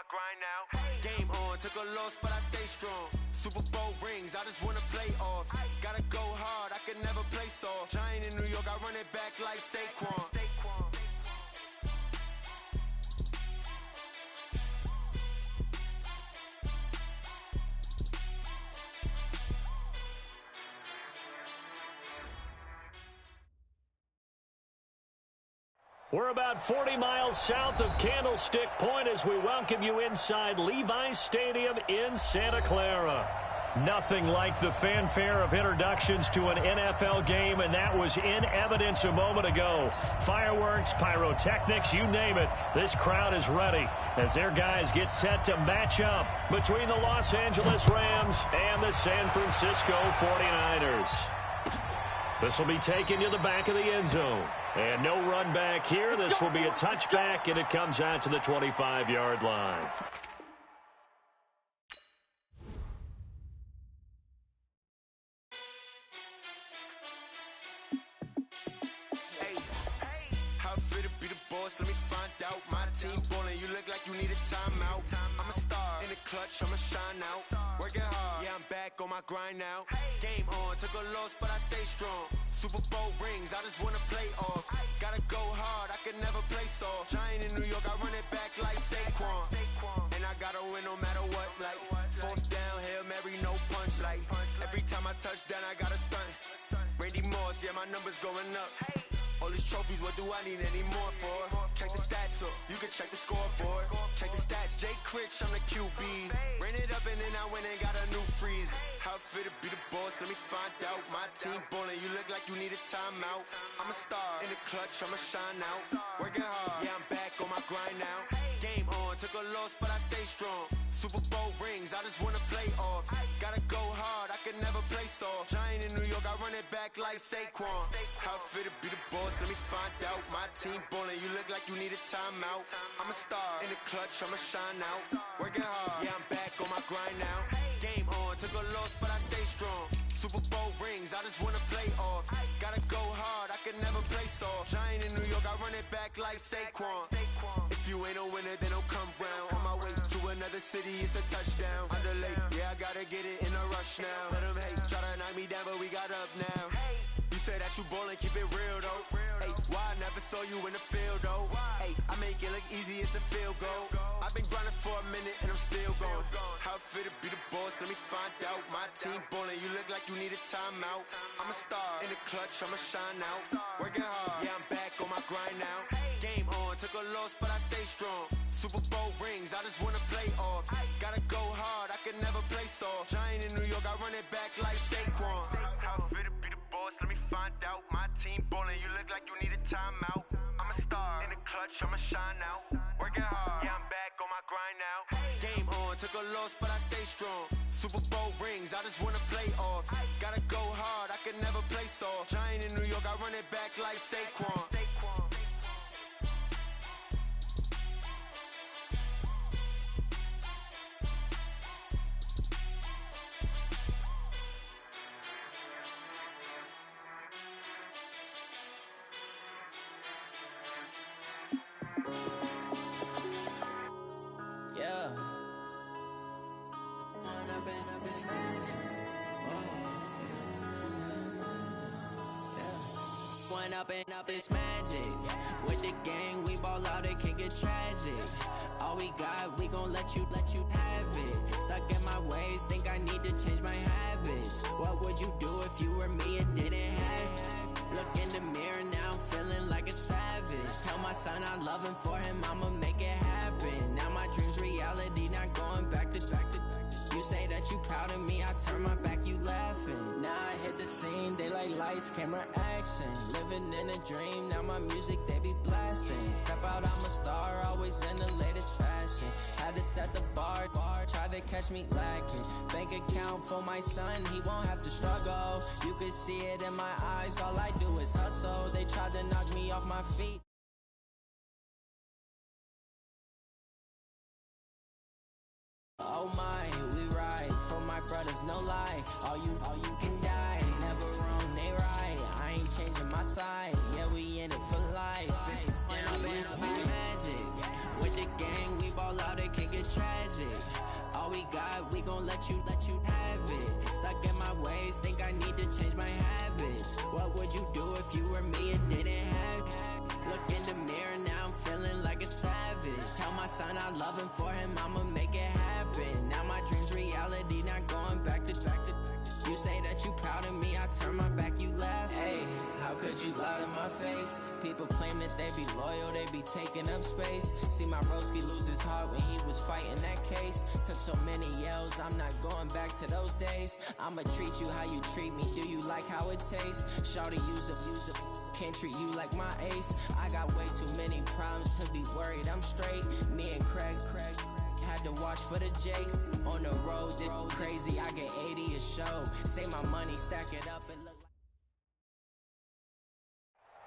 grind now. Game on, took a loss, but I stay strong. Super Bowl rings, I just wanna play off. Gotta go hard, I can never play soft. Giant in New York, I run it back like Saquon. We're about 40 miles south of Candlestick Point as we welcome you inside Levi's Stadium in Santa Clara. Nothing like the fanfare of introductions to an NFL game, and that was in evidence a moment ago. Fireworks, pyrotechnics, you name it. This crowd is ready as their guys get set to match up between the Los Angeles Rams and the San Francisco 49ers. This will be taken to the back of the end zone. And no run back here. This will be a touchback, and it comes out to the 25-yard line. Hey, how fit to be the boss? Let me find out. My team ballin', you look like you need a timeout. I'm a star in the clutch, I'ma shine out. Working hard, yeah, I'm back on my grind now. Game on, took a loss, but I stay strong. Super Bowl rings, I just wanna play off. Gotta go hard, I can never play soft. Giant in New York, I run it back like Saquon. And I gotta win no matter what, like fourth down, Hail Mary, no punch. Like every time I touch down, I gotta stunt. Randy Moss, yeah, my numbers going up. All these trophies, what do I need any more for? Check the stats up, you can check the scoreboard. Check the stats, Jay Critch, I'm the QB. Ran it up and then I went and got a new freeze. How fit to be the boss, let me find out. My team ballin', you look like you need a timeout. I'm a star in the clutch, I'ma shine out. Working hard, yeah, I'm back on my grind now. Game on, took a loss, but I stay strong. Super Bowl rings, I just wanna play off. Gotta go hard, I can never play soft. Giant in New York, I run it back like Saquon. How fit to be the boss, let me find out. My team ballin', you look like you need a timeout. I'm a star in the clutch, I'ma shine out. Working hard, yeah, I'm back on my grind now. Game on, took a loss, but I stay strong. Super Bowl rings, I just wanna play off. Gotta go hard, I can never play soft. Giant in New York, I run it back like Saquon. If you ain't a winner, then don't come round. On my way to another city, it's a touchdown. Underlay, yeah, I gotta get it in a rush now. Let them hate, try to knock me down, but we got up now. You say that you ballin', keep it real though. Hey, why I never saw you in the field though? Hey, I make it look easy, it's a field goal. I've been grinding for a minute and I'm still going. How fit to be the boss, let me find out. My team ballin', you look like you need a timeout. I'm a star in the clutch, I'ma shine out. Working hard, yeah, I'm back on my grind now. Game on, took a loss, but I stay strong. Super Bowl rings, I just wanna play off. Gotta go hard, I can never play soft. Giant in New York, I run it back like Saquon. How fit to be the boss, let me find out. My team ballin', you look like you need a timeout. I'm a star in the clutch, I'ma shine out. Working hard, yeah, I'm back on my grind now. Game on, took a loss, but I stay strong. Super Bowl rings, I just wanna play off. Gotta go hard, I can never play soft. Giant in New York, I run it back like Saquon. Up is magic. With the gang, we ball out, it can get tragic. All we got, we gon' let you have it. Stuck in my ways, think I need to change my habits. What would you do if you were me and didn't have it? Look in the mirror now, I'm feeling like a savage. Tell my son I love him, for him I'ma make it happen. Now my dream's reality, not going back to. You say that you proud of me, I turn my back, you laughing. Now I hit the scene, they like lights, camera, action. Living in a dream, now my music, they be blasting. Step out, I'm a star, always in the latest fashion. Had to set the bar, try to catch me lacking. Bank account for my son, he won't have to struggle. You can see it in my eyes, all I do is hustle. They tried to knock me off my feet. Oh my, we ride for my brothers, no lie. All you can die. Never wrong, they right. I ain't changing my side. Yeah, we in it for life. When I'm in magic. With the gang, we ball out, it can get tragic. ways, think I need to change my habits. What would you do if you were me and didn't have? Look in the mirror, now I'm feeling like a savage. Tell my son I love him, for him I'ma make it happen. Now my dream's reality, not going back to. You say that you proud of me, I turn my back, you laugh. Hey, how could you lie to my face? People claim that they be loyal, they be taking up space. See my broski lose his heart when he was fighting that case. Took so many yells, I'm not going back to those days. I'ma treat you how you treat me, do you like how it tastes? Shawty, use up, can't treat you like my ace. I got way too many problems to be worried, I'm straight. Me and Craig had to watch for the Jakes. On the road, this crazy, I get 80 a show. Save my money, stack it up and look.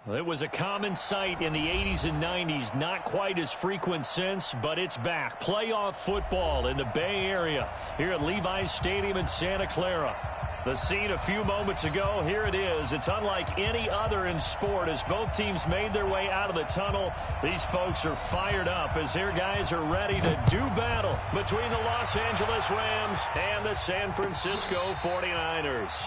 Well, it was a common sight in the 80s and 90s, not quite as frequent since, but it's back. Playoff football in the Bay Area here at Levi's Stadium in Santa Clara. The scene a few moments ago, here it is. It's unlike any other in sport as both teams made their way out of the tunnel. These folks are fired up as their guys are ready to do battle between the Los Angeles Rams and the San Francisco 49ers.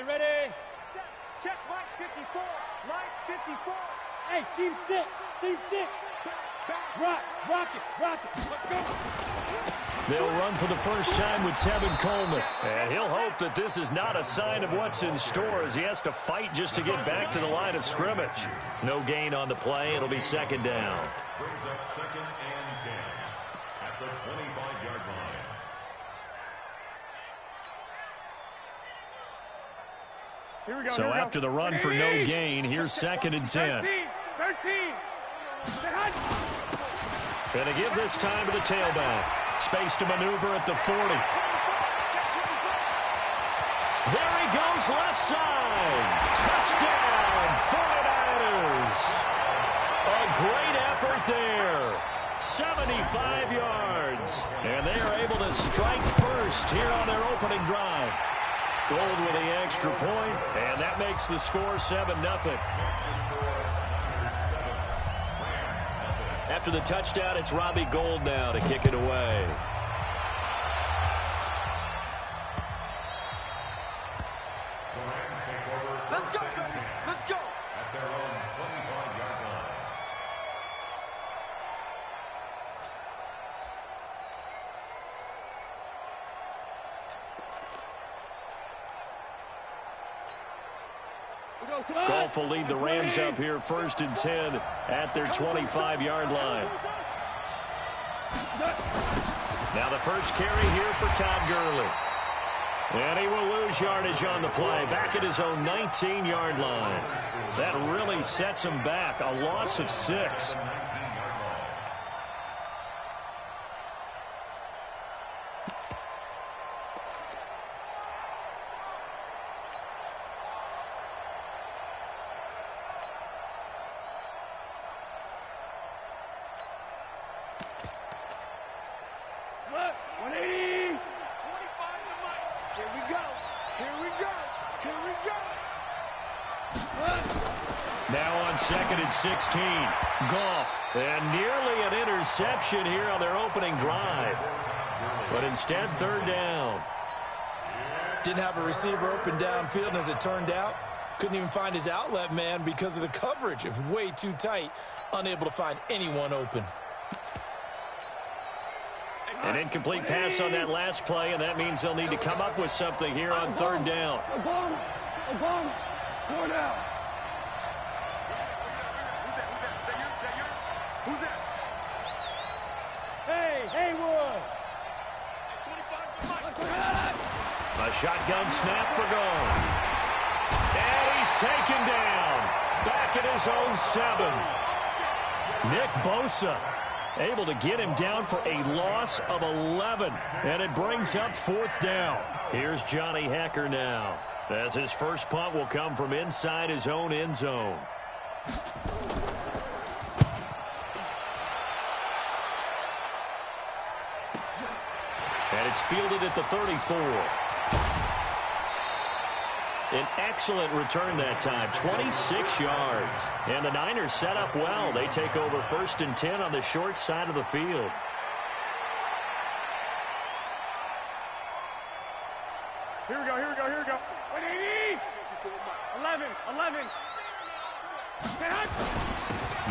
Ready. Check line 54. Line 54. Hey, seam 6. Rock it. Let's go. They'll run for the first time with Tevin Coleman. And he'll hope that this is not a sign of what's in store as he has to fight just to get back to the line of scrimmage. No gain on the play. It'll be second down. Brings up 2nd and 10 at the 25-yard line. So after the run for no gain, here's 2nd and 10. 13. Gonna give this time to the tailback. Space to maneuver at the 40. There he goes, left side. Touchdown, 49ers. A great effort there. 75 yards. And they are able to strike first here on their opening drive. Gold with the extra point, and that makes the score 7-0. After the touchdown, it's Robbie Gould now to kick it away. Let's go. At their own 25-yard line. Goff will lead the Rams up here 1st and 10 at their 25-yard line. Now the first carry here for Todd Gurley. And he will lose yardage on the play, back at his own 19-yard line. That really sets him back, a loss of 6. Now on 2nd and 16, Goff, and nearly an interception here on their opening drive. But instead, 3rd down. Didn't have a receiver open downfield, and as it turned out, couldn't even find his outlet man because of the coverage. It was way too tight, unable to find anyone open. An incomplete pass on that last play, and that means they'll need to come up with something here on 3rd down. Obama, 4 down. Who's that? Hey, Haywood. A shotgun snap for goal. And he's taken down. Back at his own 7. Nick Bosa able to get him down for a loss of 11. And it brings up 4th down. Here's Johnny Hecker now, as his first punt will come from inside his own end zone. It's fielded at the 34. An excellent return that time, 26 yards. And the Niners set up well. They take over 1st and 10 on the short side of the field. Here we go. 180. 11.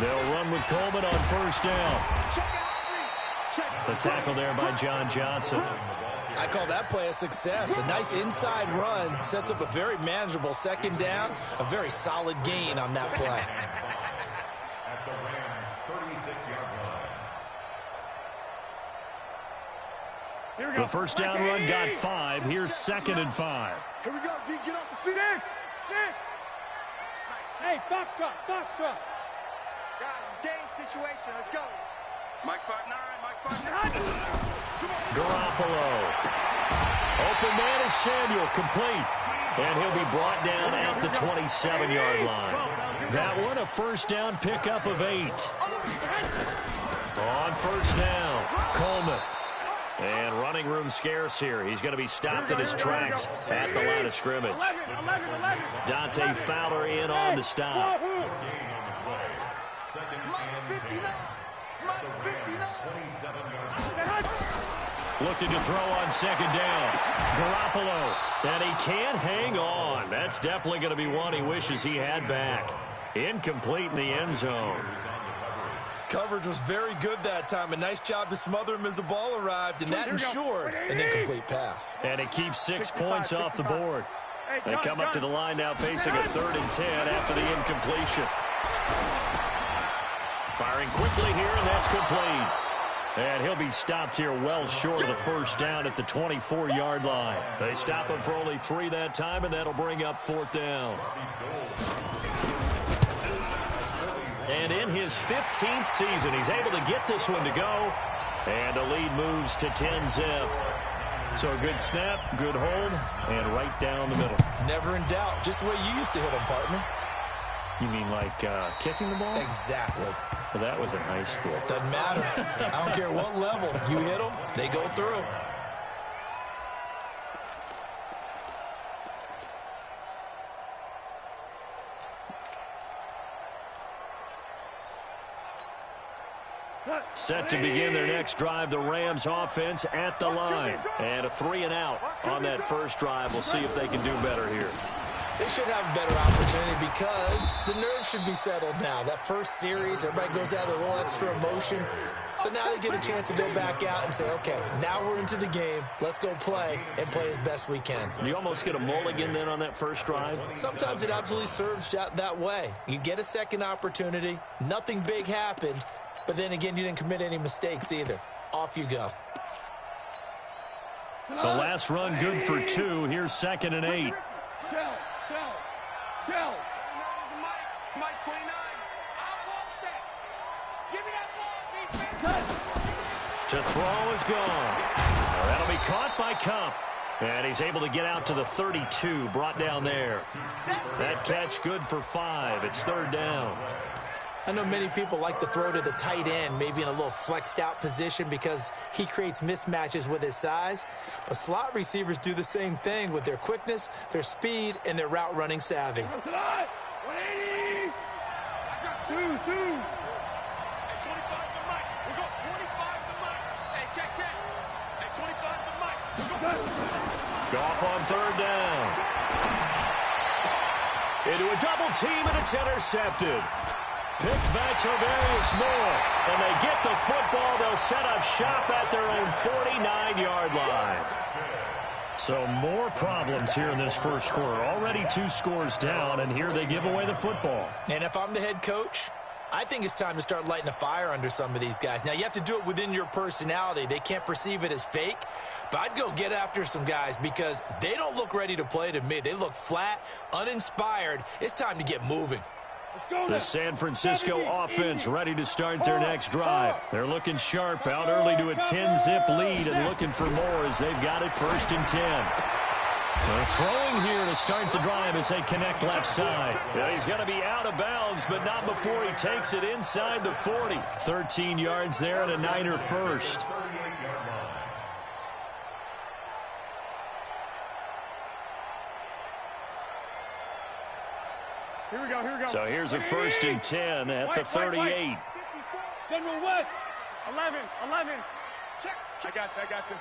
They'll run with Coleman on 1st down. The tackle there by John Johnson. I call that play a success. A nice inside run sets up a very manageable 2nd down. A very solid gain on that play. At the Rams' 36-yard line. The 1st down run got 5. Here's 2nd and 5. Here we go, D. Get off the field. Six. Hey, Foxtrot. Guys, it's game situation. Let's go. Mike 5'9". Garoppolo. Open man is Samuel, complete. And he'll be brought down at the 27-yard line. That one, a 1st down pickup of 8. On 1st down, Coleman. And running room scarce here. He's going to be stopped in his tracks at the line of scrimmage. Dante Fowler in on the stop. Looking to throw on 2nd down. Garoppolo. And he can't hang on. That's definitely going to be one he wishes he had back. Incomplete in the end zone. Coverage was very good that time. A nice job to smother him as the ball arrived, and that ensured an incomplete pass. And it keeps 6 points off the board. They come up to the line now facing a 3rd and 10 after the incompletion. Firing quickly here, and that's complete. And he'll be stopped here well short of the 1st down at the 24-yard line. They stop him for only 3 that time, and that'll bring up 4th down. And in his 15th season, he's able to get this one to go. And the lead moves to 10-zip. So a good snap, good hold, and right down the middle. Never in doubt. Just the way you used to hit them, partner. You mean like kicking the ball? Exactly. Well, that was in high school. Doesn't matter. I don't care what level. You hit them, they go through. Set to begin their next drive, the Rams offense at the line. And a 3 and out on that first drive. We'll see if they can do better here. They should have a better opportunity because the nerves should be settled now. That first series, everybody goes out with a little extra emotion. So now they get a chance to go back out and say, okay, now we're into the game. Let's go play and play as best we can. You almost get a mulligan then on that first drive? Sometimes it absolutely serves that way. You get a second opportunity. Nothing big happened. But then again, you didn't commit any mistakes either. Off you go. The last run good for 2. Here's 2nd and 8. Shell. Mike 29. I want that. Give me that ball, defense. To throw is gone. That'll be caught by Cup. And he's able to get out to the 32, brought down there. That catch good for 5. It's 3rd down. I know many people like to throw to the tight end, maybe in a little flexed out position because he creates mismatches with his size. But slot receivers do the same thing with their quickness, their speed, and their route running savvy. 180. I got 2. Hey, 25 to Mike. We go 25 to Mike. Hey, check. Hey, 25 to Mike. Goff on 3rd down. Into a double team, and it's intercepted. Picked by Tavarius Moore, and they get the football. They'll set up shop at their own 49-yard line. So more problems here in this first quarter. Already 2 scores down, and here they give away the football. And if I'm the head coach, I think it's time to start lighting a fire under some of these guys. Now, you have to do it within your personality. They can't perceive it as fake. But I'd go get after some guys because they don't look ready to play to me. They look flat, uninspired. It's time to get moving. The San Francisco offense ready to start their next drive. They're looking sharp, out early to a 10-zip lead and looking for more as they've got it 1st and 10. They're throwing here to start the drive as they connect left side. Yeah, he's going to be out of bounds, but not before he takes it inside the 40. 13 yards there and a Niner first. Here we go. So here's a 1st and 10 at the 38. General West. 11. Check. I got you.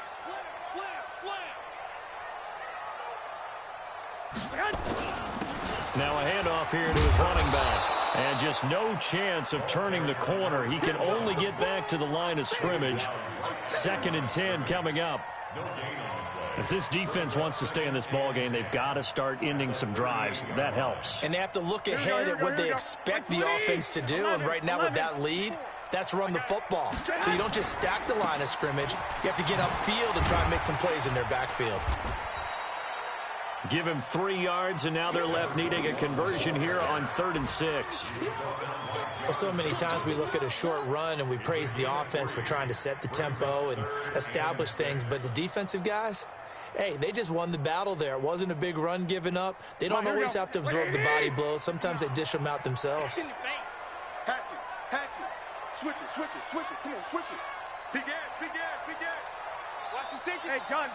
Slam. Now a handoff here to his running back. And just no chance of turning the corner. He can only get back to the line of scrimmage. 2nd and 10 coming up. If this defense wants to stay in this ballgame, they've got to start ending some drives. That helps. And they have to look ahead at what they expect the offense to do. And right now with that lead, that's run the football. So you don't just stack the line of scrimmage. You have to get upfield and try and make some plays in their backfield. Give him 3 yards, and now they're left needing a conversion here on 3rd and 6. Well, so many times we look at a short run and we praise the offense for trying to set the tempo and establish things. But the defensive guys, hey, they just won the battle there. It wasn't a big run given up. They don't always have to absorb the body blows. Sometimes they dish them out themselves. Hatch it. Switch it. Come on, switch it. Big ass. Watch the safety. Hey, gun.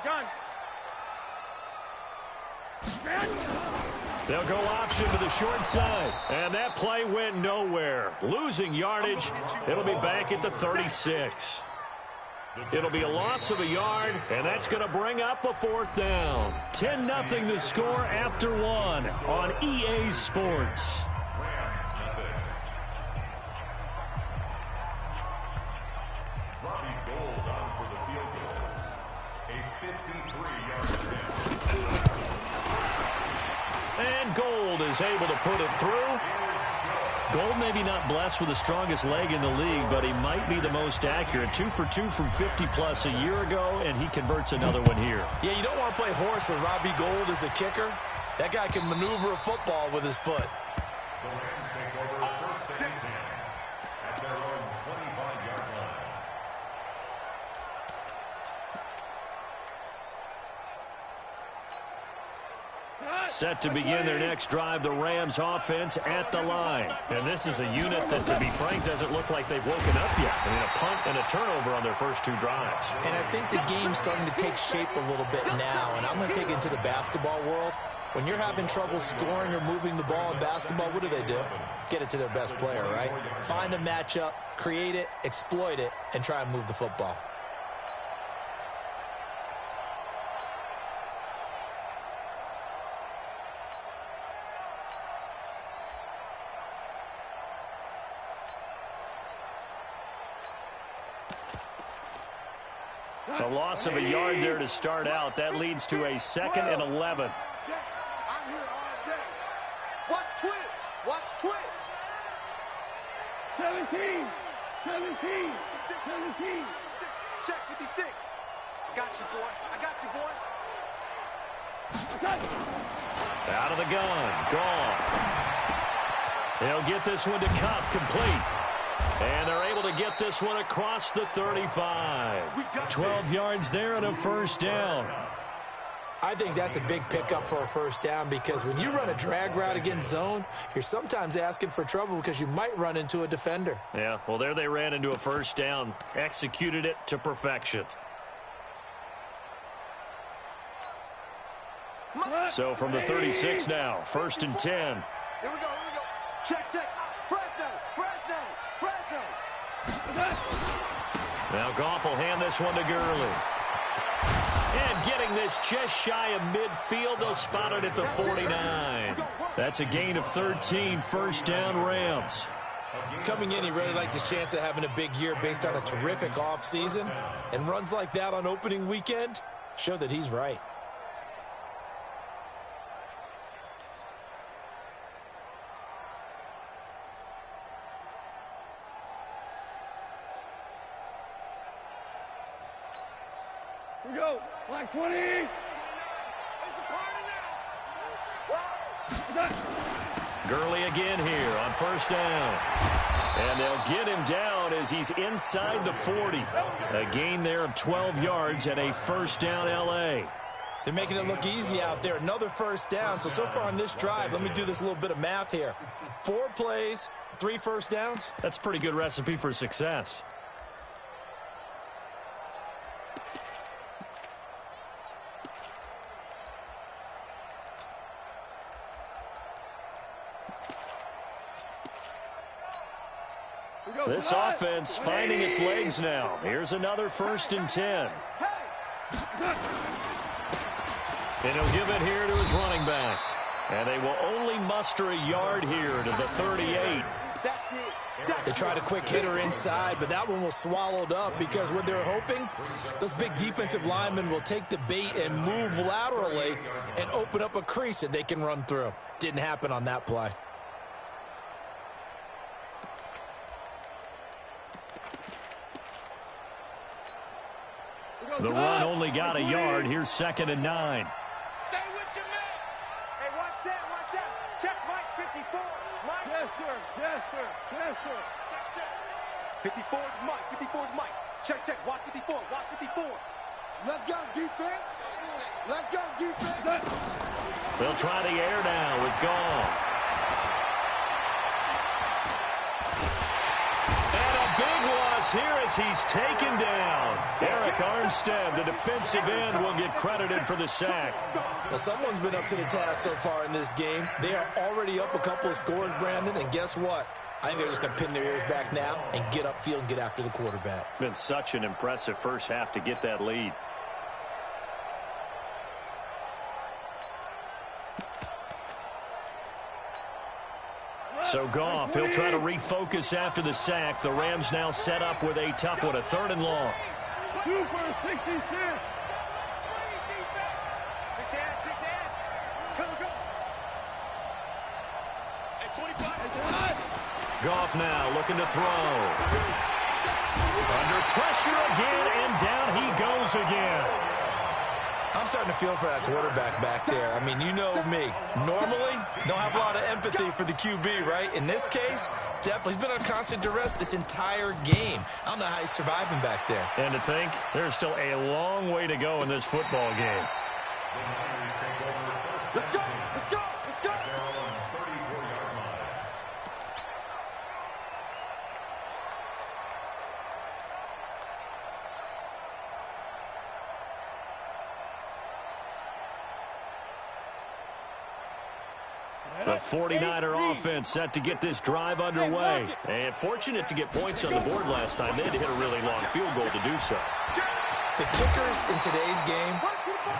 They'll go option to the short side. And that play went nowhere. Losing yardage. It'll be back at the 36. It'll be a loss of a yard, and that's going to bring up a 4th down. 10-0 the score after 1 on EA Sports. And Gold is able to put it through. Gold maybe not blessed with the strongest leg in the league, but he might be the most accurate. 2 for 2 from 50-plus a year ago, and he converts another one here. Yeah, you don't want to play horse with Robbie Gold as a kicker. That guy can maneuver a football with his foot. The Rams take over 1st and 10 at their own 25-yard line. Set to begin their next drive, the Rams offense at the line. And this is a unit that, to be frank, doesn't look like they've woken up yet. I mean, a punt and a turnover on their first 2 drives. And I think the game's starting to take shape a little bit now. And I'm going to take it into the basketball world. When you're having trouble scoring or moving the ball in basketball, what do? Get it to their best player, right? Find the matchup, create it, exploit it, and try and move the football. A loss of a yard there to start out. That leads to a 2nd and 11. I'm here all day. Watch twist. 17. Check 56. I got you, boy. Out of the gun. Gone. They'll get this one to Cup, complete. And they're able to get this one across the 35. 12 yards there and a 1st down. I think that's a big pickup for a 1st down, because when you run a drag route against zone, you're sometimes asking for trouble because you might run into a defender. Yeah, well, there they ran into a 1st down. Executed it to perfection. So from the 36 now, 1st and 10. Here we go. Check. Fresno. Now Goff will hand this one to Gurley. And getting this just shy of midfield, they'll spot it at the 49. That's a gain of 13, 1st down Rams. Coming in, he really liked his chance of having a big year based on a terrific offseason. And runs like that on opening weekend show that he's right. Here we go. Black 20. Gurley again here on 1st down. And they'll get him down as he's inside the 40. A gain there of 12 yards and a 1st down L.A. They're making it look easy out there. Another 1st down. So far on this drive, let me do this little bit of math here. 4 plays, 3 1st downs. That's a pretty good recipe for success. This offense finding its legs now. Here's another 1st and 10. And he'll give it here to his running back. And they will only muster a yard here to the 38. They tried a quick hitter inside, but that one was swallowed up because what they're hoping, those big defensive linemen will take the bait and move laterally and open up a crease that they can run through. Didn't happen on that play. The run only got a yard. Here's 2nd and 9. Stay with your man. Hey, watch that. Check Mike 54. Mike. Yes, sir. Yes, sir. Yes, sir. Check. 54 is Mike. 54 is Mike. Check. Watch 54. Watch 54. Let's go, defense. Let's go, defense. They'll try the air down with Goff. And a big loss here as he's taken down. Eric Armstead, the defensive end, will get credited for the sack. Well, someone's been up to the task so far in this game. They are already up a couple of scores, Brandon, and guess what? I think they're just going to pin their ears back now and get upfield and get after the quarterback. Been such an impressive first half to get that lead. So Goff, he'll try to refocus after the sack. The Rams now set up with a tough one, a 3rd and long. 2 for 66. Big dash. Go. At 25. Goff now looking to throw. Under pressure again, and down he goes again. I'm starting to feel for that quarterback back there. I mean, you know me. Normally, don't have a lot of empathy for the QB, right? In this case, definitely. He's been on constant duress this entire game. I don't know how he's surviving back there. And to think, there's still a long way to go in this football game. Let's go. The 49er offense set to get this drive underway. And fortunate to get points on the board last time. They had to hit a really long field goal to do so. The kickers in today's game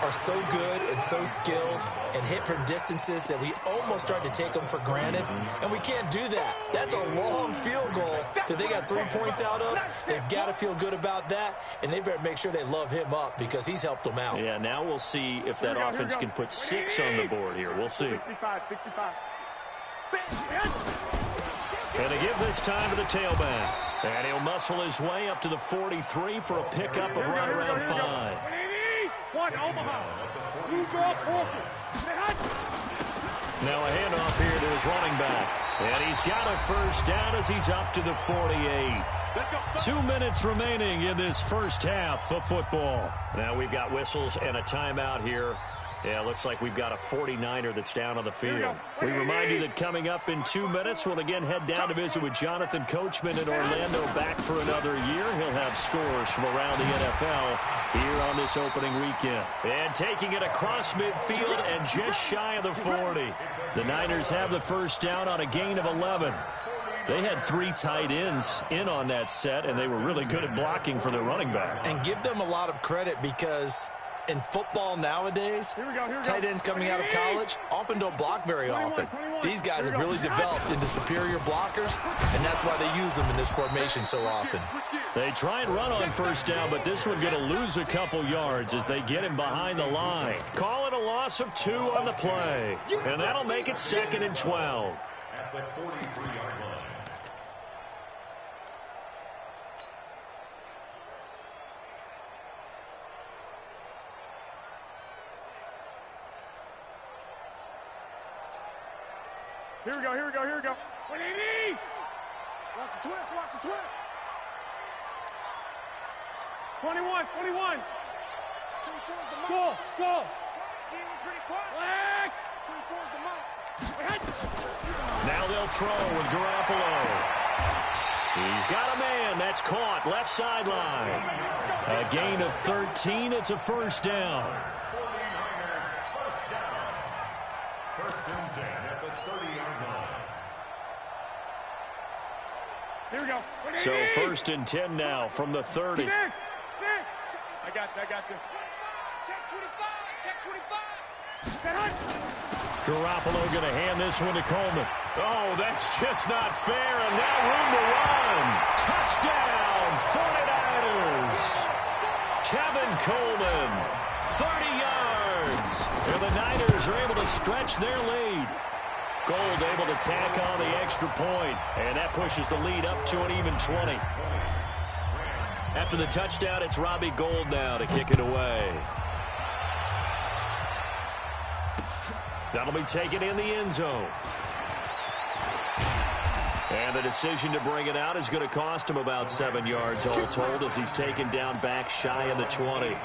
are so good and so skilled and hit from distances that we almost start to take them for granted, and we can't do that. That's a long field goal that they got 3 points out of. They've got to feel good about that, and they better make sure they love him up because he's helped them out. Yeah, now we'll see if that offense can put 6 on the board here. We'll see. 65. And they give this time to the tailback. And he'll muscle his way up to the 43 for a pickup of right around 5. 1 Omaha. You draw Now a handoff here to his running back. And he's got a first down as he's up to the 48. 2 minutes remaining in this first half of football. Now we've got whistles and a timeout here. Yeah, looks like we've got a 49er that's down on the field. We remind you that coming up in 2 minutes, we'll again head down to visit with Jonathan Coachman in Orlando, back for another year. He'll have scores from around the NFL here on this opening weekend. And taking it across midfield and just shy of the 40. The Niners have the first down on a gain of 11. They had 3 tight ends in on that set, and they were really good at blocking for their running back. And give them a lot of credit because in football nowadays, tight ends coming out of college often don't block very often. These guys have really developed into superior blockers, and that's why they use them in this formation so often. They try and run on first down, but this one going to lose a couple yards as they get him behind the line. Call it a loss of 2 on the play, and that'll make it 2nd and 12. At the 43-yard line. Here we go. 180! Watch the twist. 21. Go! Flag! Now they'll throw with Garoppolo. He's got a man. That's caught. Left sideline. A gain of 13. It's a first down. First and 10 at the 30-yard line. Here we go. So 1st and 10 now from the 30. I got this. Check 25. Check 25. Garoppolo going to hand this one to Coleman. Oh, that's just not fair, and now room to run. Touchdown, 49ers. Kevin Coleman, 30 yards. And the Niners are able to stretch their lead. Gold able to tack on the extra point, and that pushes the lead up to an even 20. After the touchdown, it's Robbie Gould now to kick it away. That'll be taken in the end zone. And the decision to bring it out is going to cost him about 7 yards all told as he's taken down back shy of the 20.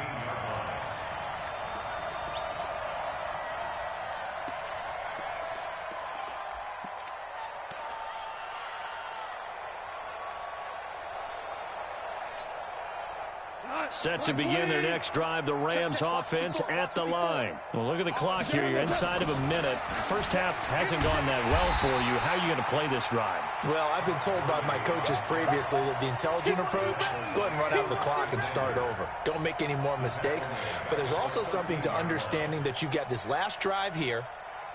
Set to begin their next drive, the Rams offense at the line. Well, look at the clock here. You're inside of a minute. First half hasn't gone that well for you. How are you going to play this drive? Well, I've been told by my coaches previously that the intelligent approach, go ahead and run out the clock and start over. Don't make any more mistakes. But there's also something to understanding that you got this last drive here.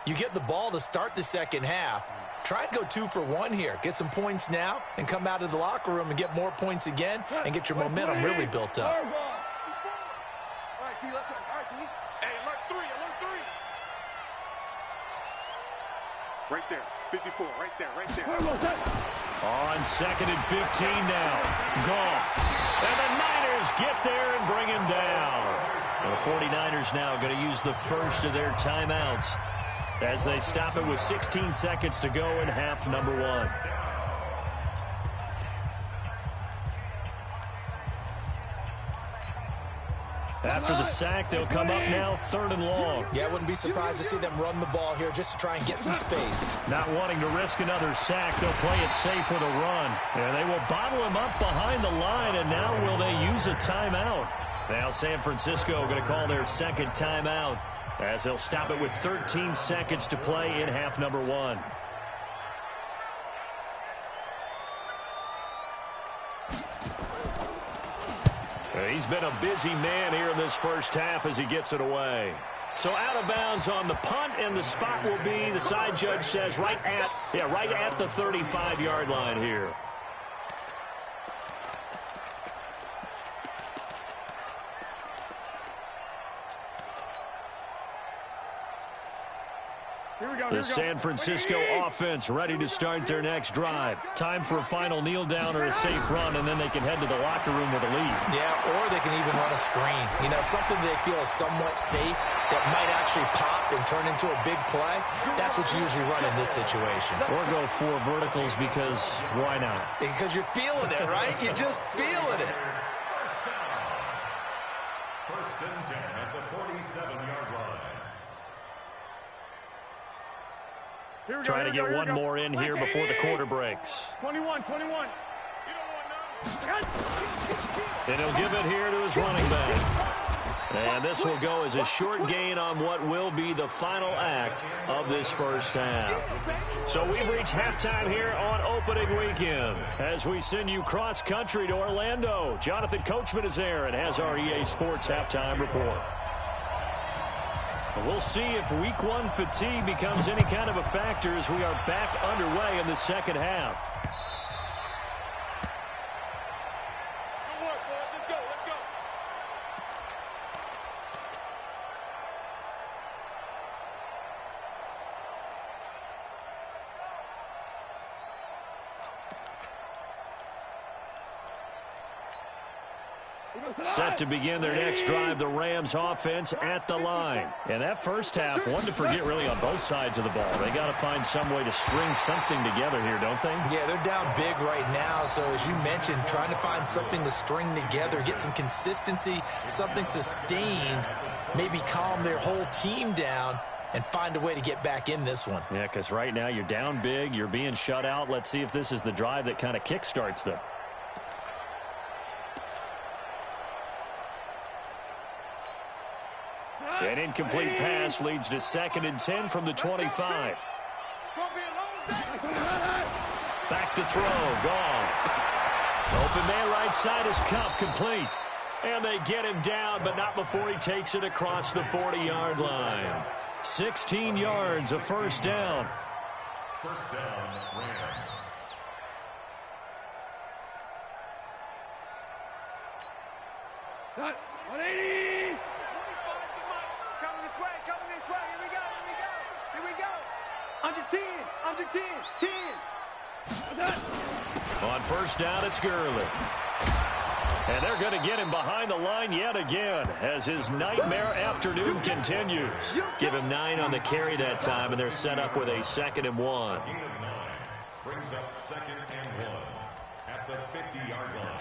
You get the ball to start the second half. Try and go 2 for 1 here. Get some points now and come out of the locker room and get more points again and get your momentum really built up. All right, D, let's go. All right, D. Hey, alert 3, alert 3. Right there, 54, right there. On 2nd and 15 now. Goff. And the Niners get there and bring him down. The 49ers now going to use the first of their timeouts as they stop it with 16 seconds to go in half number 1. After the sack, they'll come up now 3rd and long. Yeah, I wouldn't be surprised to see them run the ball here just to try and get some space. Not wanting to risk another sack, they'll play it safe with a run. And they will bottle him up behind the line, and now will they use a timeout? Now San Francisco going to call their second timeout as they'll stop it with 13 seconds to play in half number 1. He's been a busy man here in this first half as he gets it away. So out of bounds on the punt, and the spot will be, the side judge says, right at the 35-yard line here. The San Francisco offense ready to start their next drive. Time for a final kneel down or a safe run, and then they can head to the locker room with a lead. Yeah, or they can even run a screen. You know, something they feel is somewhat safe that might actually pop and turn into a big play. That's what you usually run in this situation. Or go 4 verticals because why not? Because you're feeling it, right? You're just feeling it. First and 10 at the 47-yard line. Trying to get one more in here before the quarter breaks. 21. And he'll give it here to his running back. And this will go as a short gain on what will be the final act of this first half. So we've reached halftime here on opening weekend as we send you cross-country to Orlando. Jonathan Coachman is there and has our EA Sports halftime report. We'll see if week 1 fatigue becomes any kind of a factor as we are back underway in the second half. Good work, boys. Let's go. Set to begin their next drive, the Rams offense at the line. And that first half, one to forget really on both sides of the ball. They got to find some way to string something together here, don't they? Yeah, they're down big right now. So as you mentioned, trying to find something to string together, get some consistency, something sustained, maybe calm their whole team down and find a way to get back in this one. Yeah, because right now you're down big, you're being shut out. Let's see if this is the drive that kind of kickstarts them. An incomplete pass leads to 2nd and 10 from the 25. Back to throw, Goff. Open man right side is Cup, complete. And they get him down, but not before he takes it across the 40-yard line. 16 yards, a first down. First down, Rams. Got 180. It's coming this way, coming this way. Here we go, here we go, here we go. Under 10, under 10, 10. On first down, it's Gurley. And they're going to get him behind the line yet again as his nightmare afternoon continues. Give him 9 on the carry that time, and they're set up with a 2nd and 1. Brings up 2nd and 1 at the 50-yard line.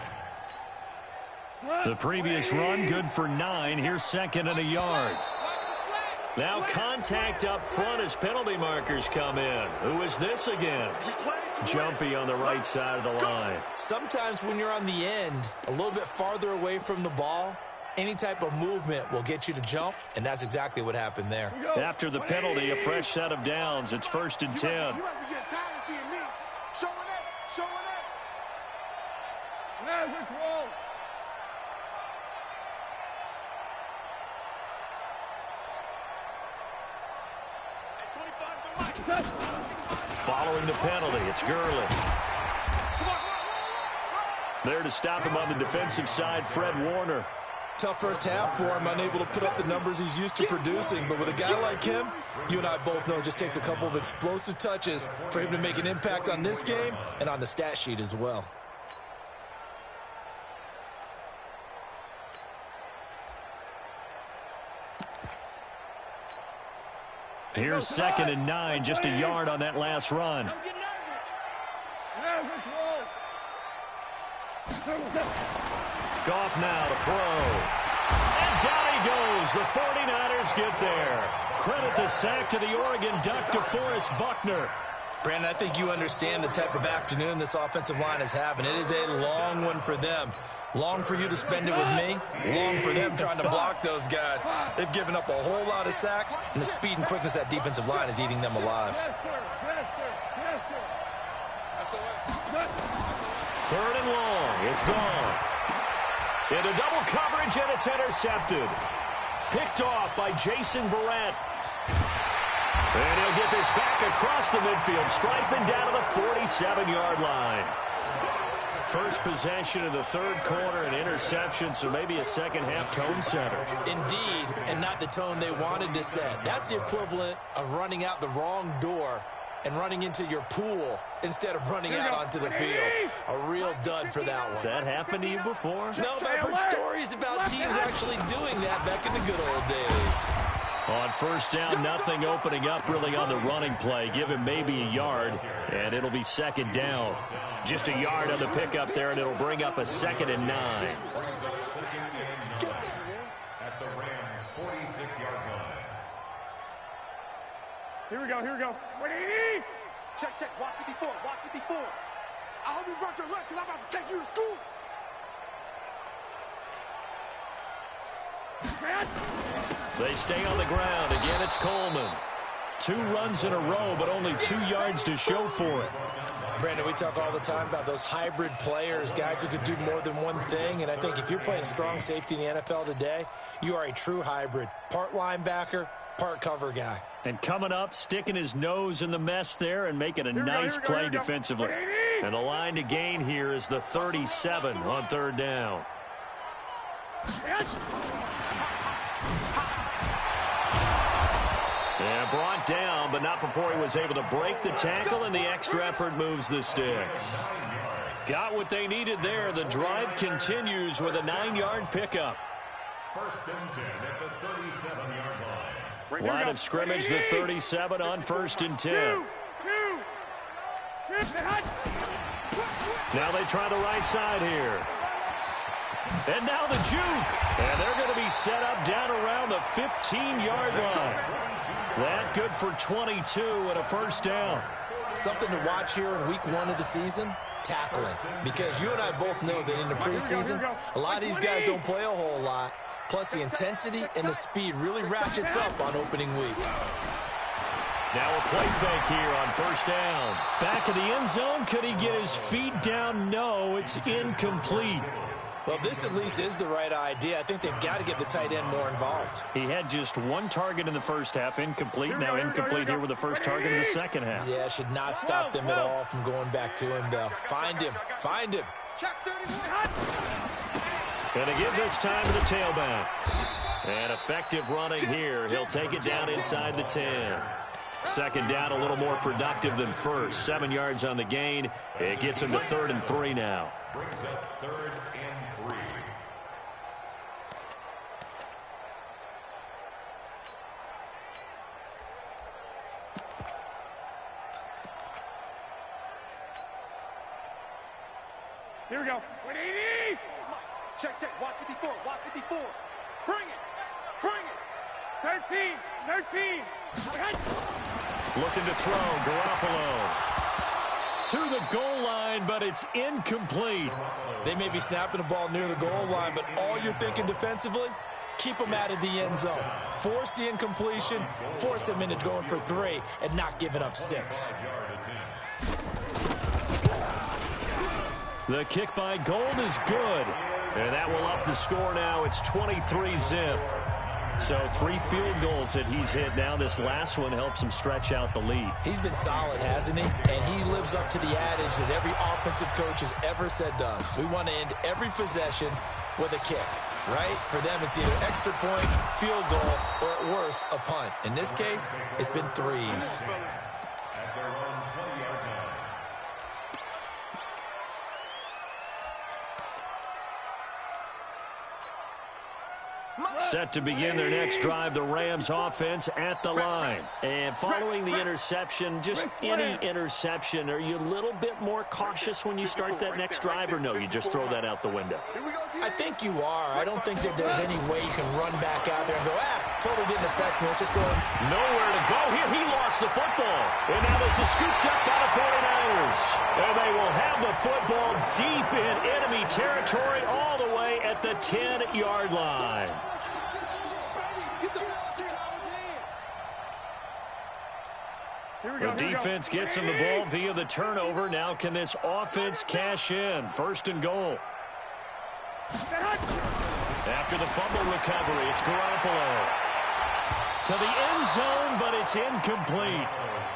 The previous run, good for 9. Here's 2nd and a yard. Now contact up front as penalty markers come in. Who is this against? Jumpy on the right side of the line. Sometimes when you're on the end, a little bit farther away from the ball, any type of movement will get you to jump, and that's exactly what happened there. After the penalty, a fresh set of downs. It's 1st and 10. You have to get tired of seeing me. Showing up, showing up. Yeah, good ball. Following the penalty, it's Gurley. There to stop him on the defensive side, Fred Warner. Tough first half for him, unable to put up the numbers he's used to producing. But with a guy like him, you and I both know it just takes a couple of explosive touches for him to make an impact on this game and on the stat sheet as well. Here's 2nd and 9, just a yard on that last run. Goff now to throw. And down he goes. The 49ers get there. Credit the sack to the Oregon Duck, DeForest Buckner. Brandon, I think you understand the type of afternoon this offensive line is having. It is a long one for them. Long for you to spend it with me. Long for them trying to block those guys. They've given up a whole lot of sacks, and the speed and quickness of that defensive line is eating them alive. 3rd and long. It's gone. Into double coverage, and it's intercepted. Picked off by Jason Verrett. And he'll get this back across the midfield. Striping down to the 47-yard line. First possession of the 3rd quarter, an interception, so maybe a second-half tone setter. Indeed, and not the tone they wanted to set. That's the equivalent of running out the wrong door and running into your pool instead of running out onto the field. A real dud for that one. Has that happened to you before? No, but I've heard stories about teams actually doing that back in the good old days. On first down, nothing opening up really on the running play. Give him maybe a yard, and it'll be 2nd down. Just a yard on the pickup there, and it'll bring up a 2nd and 9. At the Rams' 46-yard line. Here we go, here we go. 180. Check, check. Watch 54, watch 54. I hope you brought your lunch because I'm about to take you to school. They stay on the ground. Again, it's Coleman. 2 runs in a row, but only 2 yards to show for it. Brandon, we talk all the time about those hybrid players, guys who could do more than one thing. And I think if you're playing strong safety in the NFL today, you are a true hybrid. Part linebacker, part cover guy. And coming up, sticking his nose in the mess there and making a nice play defensively. And the line to gain here is the 37 on 3rd down. And brought down, but not before he was able to break the tackle, and the extra effort moves the sticks. Got what they needed there. The drive continues with a 9-yard pickup. 1st and 10 at the 37-yard line. Line of scrimmage, the 37 on 1st and 10. Now they try the right side here. And now the juke. And they're going to be set up down around the 15-yard line. That good for 22 and a first down. Something to watch here in week 1 of the season, tackling. Because you and I both know that in the preseason, a lot of these guys don't play a whole lot. Plus the intensity and the speed really ratchets up on opening week. Now a play fake here on first down. Back of the end zone. Could he get his feet down? No, it's incomplete. Well, this at least is the right idea. I think they've got to get the tight end more involved. He had just one target in the first half, incomplete. Now incomplete here with the first target in the second half. Yeah, should not stop them at all from going back to him, though. Find him. Find him. Going to give this time to the tailback. And effective running here. He'll take it down inside the 10. Second down, a little more productive than first. 7 yards on the gain. It gets him to 3rd and 3 now. Brings up 3rd and 3. Here we go. 180. Check, check. Watch 54. Watch 54. Bring it. Bring it. 13. 13. Looking to throw. Garoppolo to the goal line, but it's incomplete. They may be snapping the ball near the goal line, but all you're thinking defensively, keep them out of the end zone. Force the incompletion, force them into going for 3, and not giving up 6. The kick by Gold is good, and that will up the score now. It's 23-zip. So 3 field goals that he's hit now. This last one helps him stretch out the lead. He's been solid, hasn't he? And he lives up to the adage that every offensive coach has ever said does. We want to end every possession with a kick, right? For them, it's either extra point, field goal, or at worst, a punt. In this case, it's been 3s. At their own 20-yard line. Set to begin their next drive, the Rams offense at the line. And following the interception, just any interception, are you a little bit more cautious when you start that next drive, or no, you just throw that out the window? I think you are. I don't think that there's any way you can run back out there and go, totally didn't affect me. It's just going nowhere to go here. He lost the football. And now this is scooped up by the 49ers. And they will have the football deep in enemy territory all the way at the 10-yard line. The defense gets him the ball via the turnover. Now can this offense cash in? 1st and goal. After the fumble recovery, it's Garoppolo to the end zone, but it's incomplete.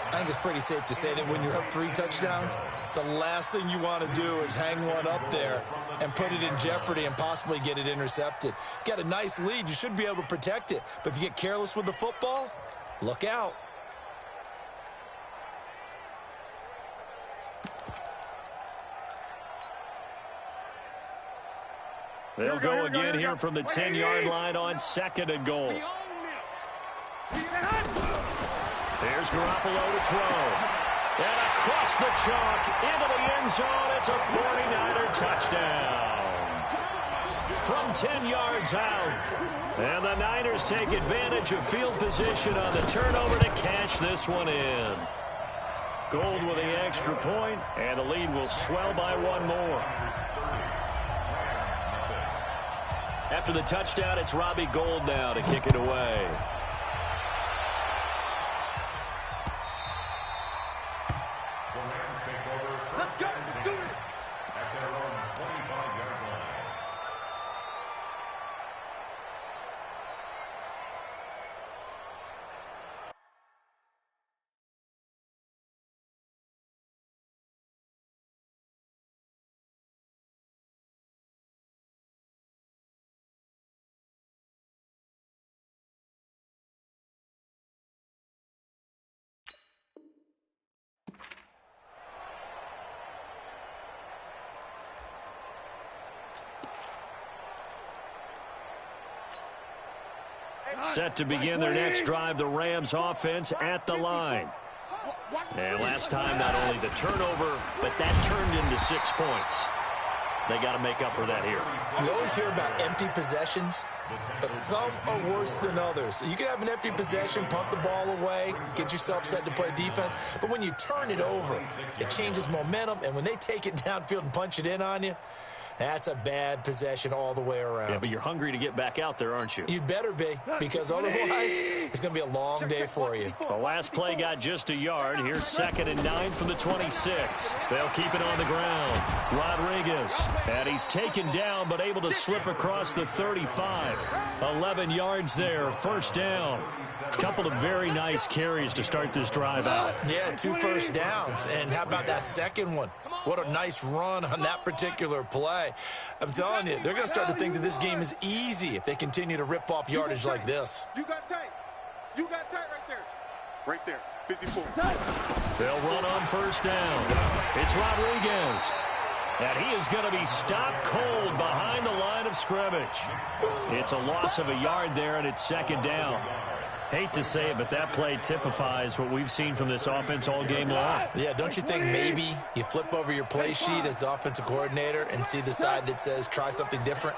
I think it's pretty safe to say that when you're up 3 touchdowns, the last thing you want to do is hang one up there and put it in jeopardy and possibly get it intercepted. You got a nice lead. You should be able to protect it. But if you get careless with the football, look out. They'll go again here from the 10-yard line on 2nd and goal. There's Garoppolo to throw. And across the chalk into the end zone. It's a 49er touchdown. From 10 yards out. And the Niners take advantage of field position on the turnover to cash this one in. Gold with the extra point, and the lead will swell by 1 more. After the touchdown, it's Robbie Gould now to kick it away. Let's go. Let's do it. At their own 25-yard line. Set to begin their next drive, the Rams offense at the line. And last time, not only the turnover, but that turned into 6 points. They got to make up for that here. You always hear about empty possessions, but some are worse than others. You can have an empty possession, punt the ball away, get yourself set to play defense, but when you turn it over, it changes momentum, and when they take it downfield and punch it in on you, That's a bad possession all the way around. Yeah, but you're hungry to get back out there, aren't you? You better be, because otherwise it's going to be a long day for you. The last play got just a yard. Here's 2nd and 9 from the 26. They'll keep it on the ground. Rodriguez, and he's taken down but able to slip across the 35. 11 yards there, first down. Couple of very nice carries to start this drive out. Yeah, 2 first downs. And how about that second one? What a nice run on that particular play. I'm telling you, they're going to start to think that this game is easy if they continue to rip off yardage like this. You got tight. You got tight right there. Right there. 54. They'll run on first down. It's Rodriguez. And he is going to be stopped cold behind the line of scrimmage. It's a loss of a yard there, and it's 2nd down. Hate to say it, but that play typifies what we've seen from this offense all game long. Yeah, don't you think maybe you flip over your play sheet as the offensive coordinator and see the side that says try something different?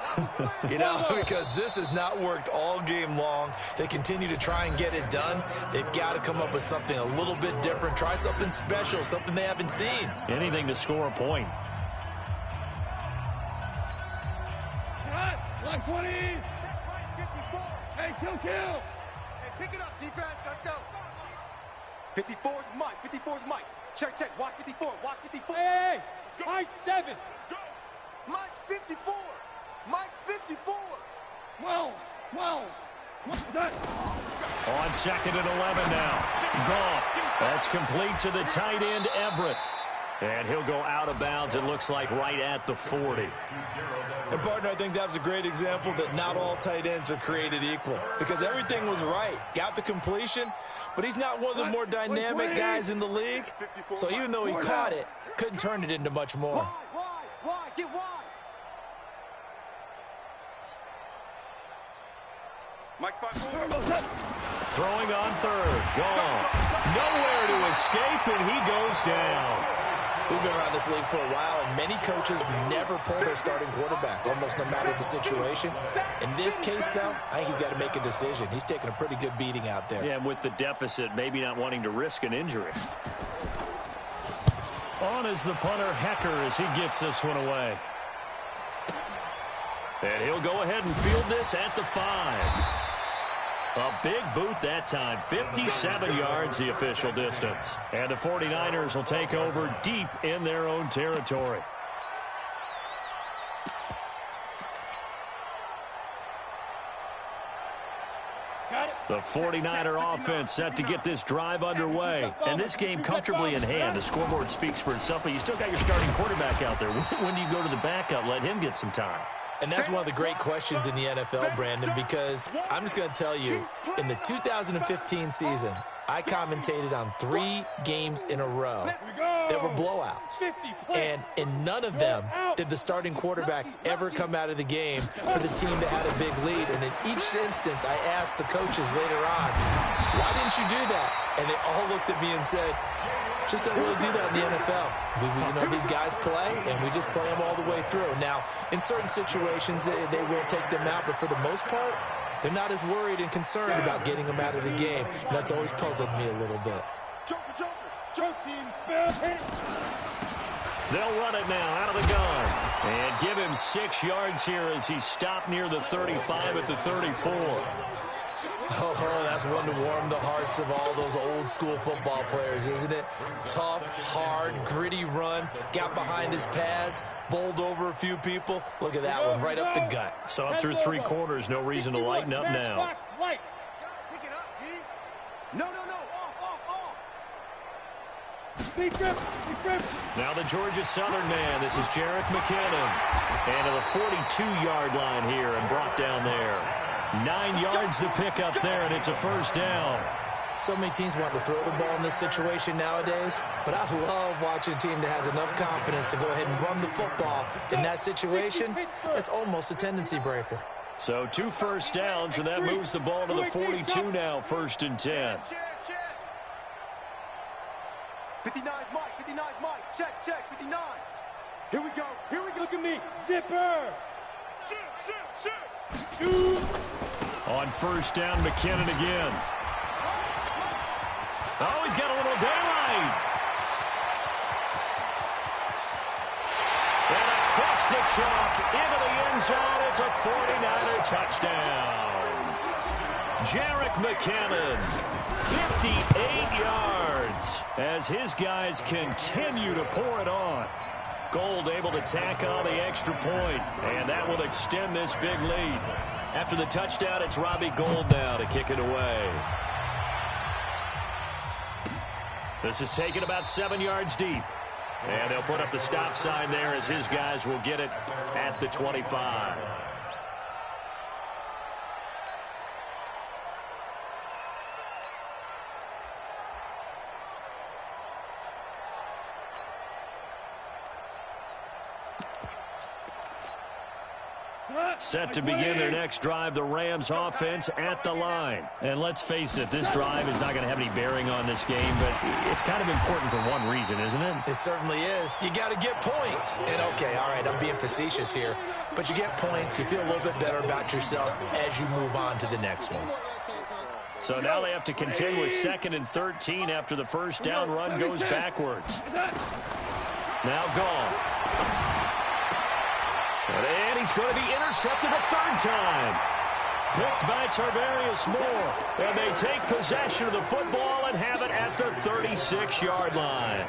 You know, because this has not worked all game long. They continue to try and get it done. They've got to come up with something a little bit different. Try something special, something they haven't seen. Anything to score a point. Cut. 20. Hey, kill. Pick it up, defense. Let's go. 54 is Mike. 54 is Mike. Check. Watch 54. Watch 54. Hey. Mike's 7. Go. Mike's 54. Mike's 54. Well. On 2nd and 11 now. Goff. That's complete to the tight end, Everett. And he'll go out of bounds, it looks like, right at the 40. And, partner, I think that was a great example that not all tight ends are created equal. Because everything was right. Got the completion, but he's not one of the more dynamic guys in the league. So even though he caught it, couldn't turn it into much more. Why? Get wide. Mike's 5-4. Throwing on 3rd. Goff. Nowhere to escape, and he goes down. We've been around this league for a while, and many coaches never pull their starting quarterback, almost no matter the situation. In this case, though, I think he's got to make a decision. He's taking a pretty good beating out there. Yeah, and with the deficit, maybe not wanting to risk an injury. On is the punter, Hecker, as he gets this one away. And he'll go ahead and field this at the 5. A big boot that time. 57 yards, the official distance. And the 49ers will take over deep in their own territory. The 49er offense set to get this drive underway. And this game comfortably in hand. The scoreboard speaks for itself, but you still got your starting quarterback out there. When do you go to the backup? Let him get some time. And that's one of the great questions in the NFL, Brandon, because I'm just going to tell you, in the 2015 season, I commentated on 3 games in a row that were blowouts. And in none of them did the starting quarterback ever come out of the game for the team that had a big lead. And in each instance, I asked the coaches later on, why didn't you do that? And they all looked at me and said, just don't really do that in the NFL. These guys play, and we just play them all the way through. Now, in certain situations, they will take them out, but for the most part, they're not as worried and concerned about getting them out of the game. And that's always puzzled me a little bit. They'll run it now out of the gun. And give him 6 yards here as he's stopped near the 35 at the 34. Oh, that's one to warm the hearts of all those old school football players, isn't it? Tough, hard, gritty run, got behind his pads, bowled over a few people. Look at that one, right up the gut. So up through 3 quarters, no reason to lighten up now. Pick it up, G. No. Off. Now the Georgia Southern man, this is Jerick McKinnon. And to the 42-yard line here and brought down there. 9 yards to pick up there, and it's a first down. So many teams want to throw the ball in this situation nowadays, but I love watching a team that has enough confidence to go ahead and run the football in that situation. That's almost a tendency breaker. So 2 first downs, and that moves the ball to the 42 now, 1st and 10. 59 Mike. Check. 59. Here we go. Look at me. Zipper. Shoot. On first down, McKinnon again. Oh, he's got a little daylight. And a across the chalk, into the end zone. It's a 49er touchdown. Jerick McKinnon, 58 yards, as his guys continue to pour it on. Gold able to tack on the extra point, and that will extend this big lead. After the touchdown, it's Robbie Gould now to kick it away. This is taken about 7 yards deep. And they'll put up the stop sign there as his guys will get it at the 25. Set to begin their next drive, the Rams offense at the line. And let's face it, this drive is not going to have any bearing on this game, but it's kind of important for one reason, isn't it? It certainly is. You got to get points. And okay, all right, I'm being facetious here, but you get points, you feel a little bit better about yourself as you move on to the next one. So now they have to contend with 2nd and 13 after the first down run goes backwards. Now gone. And he's going to be intercepted a third time. Picked by Tarvarius Moore. And they take possession of the football and have it at the 36-yard line.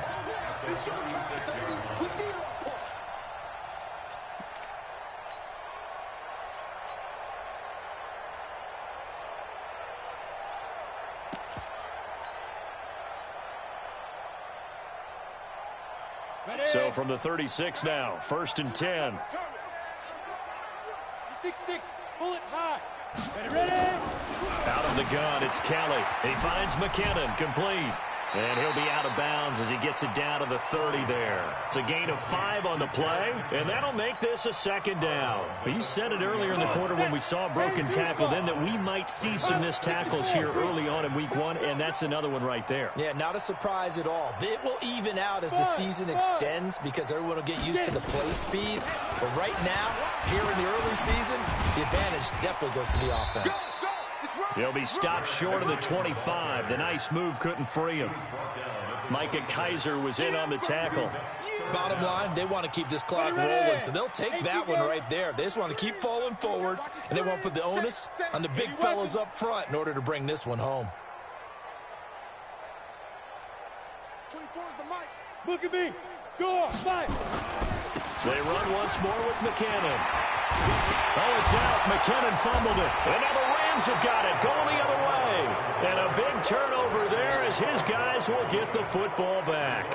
So from the 36 now, 1st and 10. 6-6, bullet high. Ready? Out of the gun, it's Kelly. He finds McKinnon, complete. And he'll be out of bounds as he gets it down to the 30 there. It's a gain of 5 on the play, and that'll make this a 2nd down. You said it earlier in the quarter when we saw a broken tackle then that we might see some missed tackles here early on in week 1, and that's another one right there. Yeah, not a surprise at all. It will even out as the season extends because everyone will get used to the play speed. But right now, here in the early season, the advantage definitely goes to the offense. He'll be stopped short of the 25. The nice move couldn't free him. Micah Kaiser was in on the tackle. Bottom line, they want to keep this clock rolling, so they'll take that one right there. They just want to keep falling forward, and they want to put the onus on the big fellas up front in order to bring this one home. 24 is the mic. Look at me. Go, fight. They run once more with McKinnon. Oh, it's out. McKinnon fumbled it. And now the Rams have got it. Going the other way. And a big turnover there as his guys will get the football back.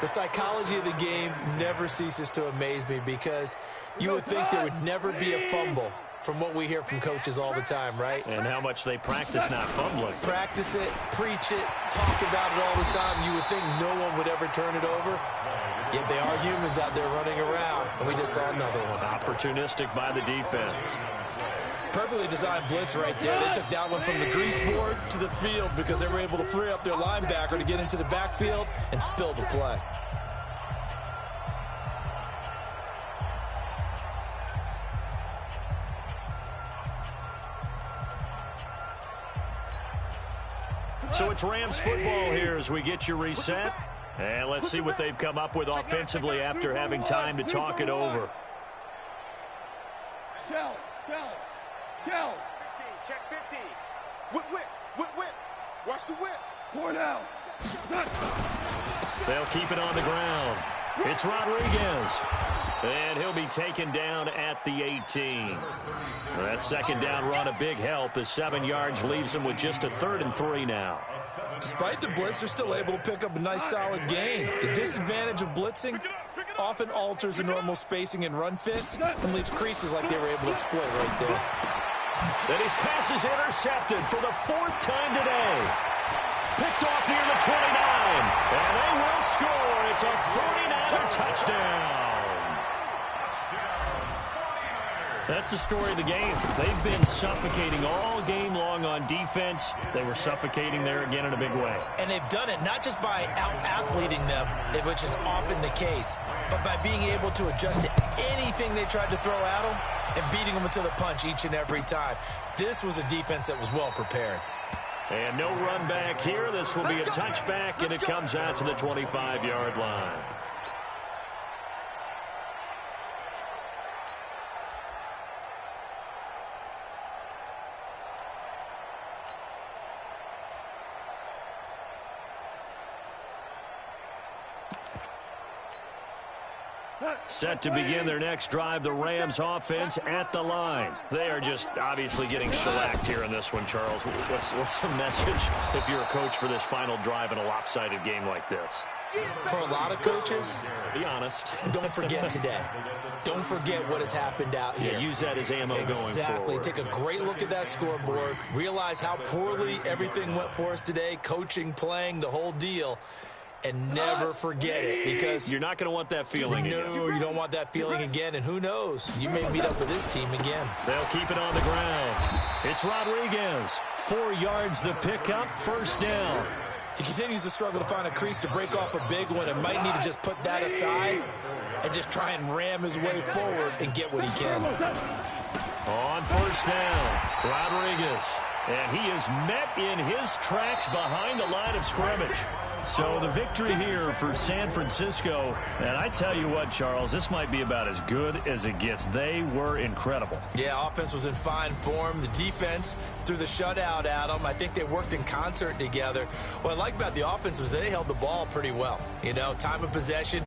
The psychology of the game never ceases to amaze me because you would think there would never be a fumble from what we hear from coaches all the time, right? And how much they practice not fumbling. Practice it, preach it, talk about it all the time. You would think no one would ever turn it over. Yet they are humans out there running around, and we just saw another one. Opportunistic by the defense. Perfectly designed blitz right there. They took that one from the grease board to the field because they were able to free up their linebacker to get into the backfield and spill the play. So it's Rams football here as we get you reset. And let's see what they've come up with offensively after having time to talk it over. Shell. 15, check 15. Whip. Watch the whip. Pour it out. They'll keep it on the ground. It's Rodriguez. And he'll be taken down at the 18. That 2nd down run, a big help as 7 yards leaves them with just a 3rd and 3 now. Despite the blitz, they're still able to pick up a nice solid gain. The disadvantage of blitzing often alters the normal spacing and run fits and leaves creases like they were able to exploit right there. And his pass is intercepted for the 4th time today. Picked off near the 29. And they will score. It's a 49er touchdown. That's the story of the game. They've been suffocating all game long on defense. They were suffocating there again in a big way. And they've done it not just by out-athleting them, which is often the case, but by being able to adjust to anything they tried to throw at them and beating them into the punch each and every time. This was a defense that was well prepared. And no run back here. This will be a touchback, and it comes out to the 25-yard line. Set to begin their next drive, the Rams offense at the line. They are just obviously getting shellacked here in this one, Charles. What's the message if you're a coach for this final drive in a lopsided game like this? For a lot of coaches, be honest. Don't forget today. Don't forget what has happened out here. Yeah, use that as ammo going forward. Exactly. Take a great look at that scoreboard. Realize how poorly everything went for us today, coaching, playing, the whole deal. And never forget it, because you're not going to want that feeling again. No, you don't want that feeling again, and who knows? You may meet up with this team again. They'll keep it on the ground. It's Rodriguez. 4 yards the pickup, first down. He continues to struggle to find a crease to break off a big one and might need to just put that aside and just try and ram his way forward and get what he can. On first down, Rodriguez. And he is met in his tracks behind the line of scrimmage. So the victory here for San Francisco. And I tell you what, Charles, this might be about as good as it gets. They were incredible. Yeah, offense was in fine form. The defense threw the shutout at them. I think they worked in concert together. What I like about the offense was they held the ball pretty well. You know, time of possession.